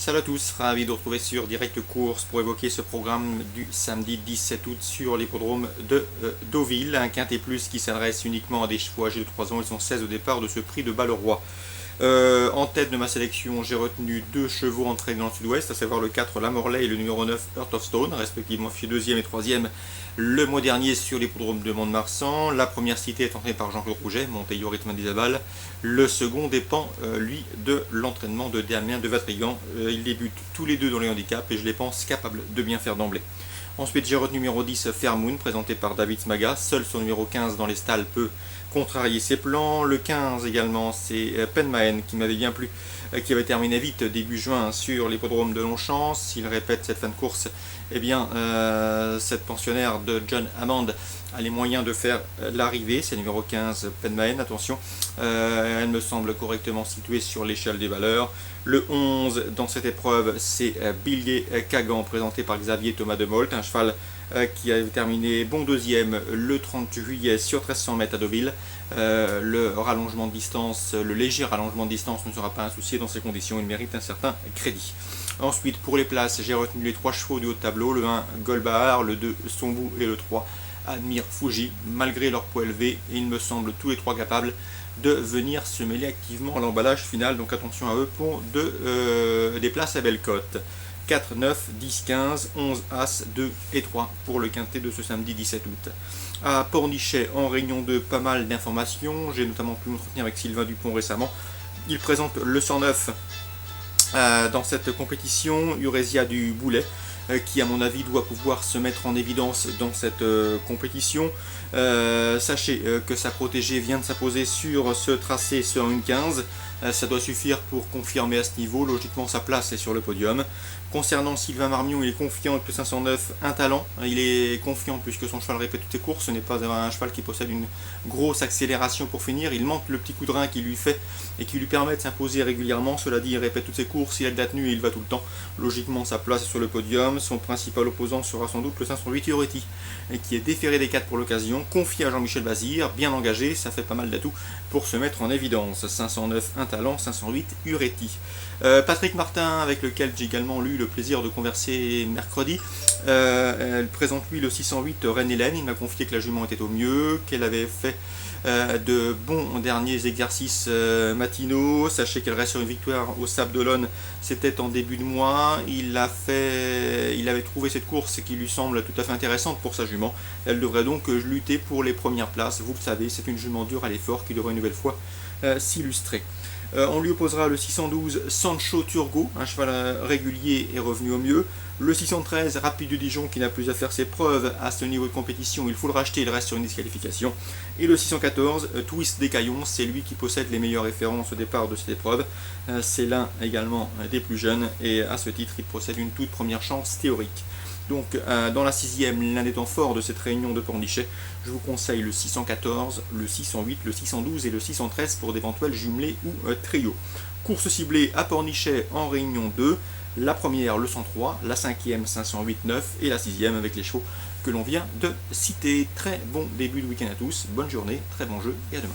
Salut à tous, ravi de vous retrouver sur Direct Course pour évoquer ce programme du samedi 17 août sur l'hippodrome de Deauville. Un quintet plus qui s'adresse uniquement à des chevaux âgés de 3 ans. Ils sont 16 au départ de ce prix de Balleroy. En tête de ma sélection, j'ai retenu deux chevaux entrés dans le sud-ouest, à savoir le 4 La Morlaix et le numéro 9 Heart of Stone, respectivement fiché 2e et 3e le mois dernier sur l'hippodrome de Mont-de-Marsan. La première cité est entraînée par Jean-Claude Rouget, monté au rythme d'Isabelle. Le second dépend, lui, de l'entraînement de Damien de Vatrigan. Ils débutent tous les deux dans les handicaps et je les pense capables de bien faire d'emblée. Ensuite, j'ai retenu numéro 10 Fairmoon, présenté par David Smaga. Seul son numéro 15 dans les stalles peut contrarier ses plans. Le 15 également, c'est Penmaen qui m'avait bien plu, qui avait terminé vite début juin sur l'hippodrome de Longchamp. S'il répète cette fin de course, eh bien, cette pensionnaire de John Hammond a les moyens de faire l'arrivée. C'est numéro 15 Penmaen, attention, elle me semble correctement située sur l'échelle des valeurs. Le 11 dans cette épreuve, c'est Billy Kagan, présenté par Xavier Thomas de Molt, un cheval qui a terminé bon deuxième le 30 juillet sur 1300 mètres à Deauville. Le rallongement de distance, le léger rallongement de distance ne sera pas un souci dans ces conditions, il mérite un certain crédit. Ensuite, pour les places, j'ai retenu les trois chevaux du haut de tableau, le 1 Golbahar, le 2 Sombu et le 3 Admire Fuji. Malgré leur poids élevé, ils me semblent tous les trois capables de venir se mêler activement à l'emballage final, donc attention à eux pour des places à belle cote. 4, 9, 10, 15, 11, As, 2 et 3 pour le quintet de ce samedi 17 août. À Pornichet, en réunion 2, pas mal d'informations. J'ai notamment pu m'entretenir avec Sylvain Dupont récemment. Il présente le 109 dans cette compétition, Eurésia du Boulet, qui à mon avis doit pouvoir se mettre en évidence dans cette compétition. Sachez que sa protégée vient de s'imposer sur ce tracé sur une 15. Ça doit suffire pour confirmer à ce niveau. Logiquement, sa place est sur le podium. Concernant Sylvain Marmion, il est confiant avec le 509, un talent. Il est confiant puisque son cheval répète toutes ses courses. Ce n'est pas un cheval qui possède une grosse accélération pour finir. Il manque le petit coup de rein qui lui fait et qui lui permet de s'imposer régulièrement. Cela dit, il répète toutes ses courses, il a de la tenue et il va tout le temps. Logiquement, sa place est sur le podium. Son principal opposant sera sans doute le 508 Uretti, qui est déféré des 4 pour l'occasion. Confié à Jean-Michel Bazir, bien engagé, ça fait pas mal d'atouts pour se mettre en évidence. 509, un talent, 508 Uretti. Patrick Martin, avec lequel j'ai également eu le plaisir de converser mercredi, elle présente lui le 608 Reine Hélène. Il m'a confié que la jument était au mieux, qu'elle avait fait de bons derniers exercices matinaux. Sachez qu'elle reste sur une victoire au Sable d'Olonne, c'était en début de mois. Il avait trouvé cette course qui lui semble tout à fait intéressante pour sa jument. Elle devrait donc lutter pour les premières places. Vous le savez, c'est une jument dure à l'effort qui devrait une nouvelle fois s'illustrer. On lui opposera le 612 Sancho Turgot, un cheval régulier et revenu au mieux. Le 613 Rapide de Dijon qui n'a plus à faire ses preuves à ce niveau de compétition, il faut le racheter, il reste sur une disqualification. Et le 614 Twist des Caillons, c'est lui qui possède les meilleures références au départ de cette épreuve. C'est l'un également des plus jeunes et à ce titre il possède une toute première chance théorique. Donc dans la 6e, l'un des temps forts de cette réunion de Pornichet, je vous conseille le 614, le 608, le 612 et le 613 pour d'éventuels jumelés ou trios. Course ciblée à Pornichet en réunion 2, la première le 103, la 5e 508-9 et la 6e avec les chevaux que l'on vient de citer. Très bon début de week-end à tous, bonne journée, très bon jeu et à demain.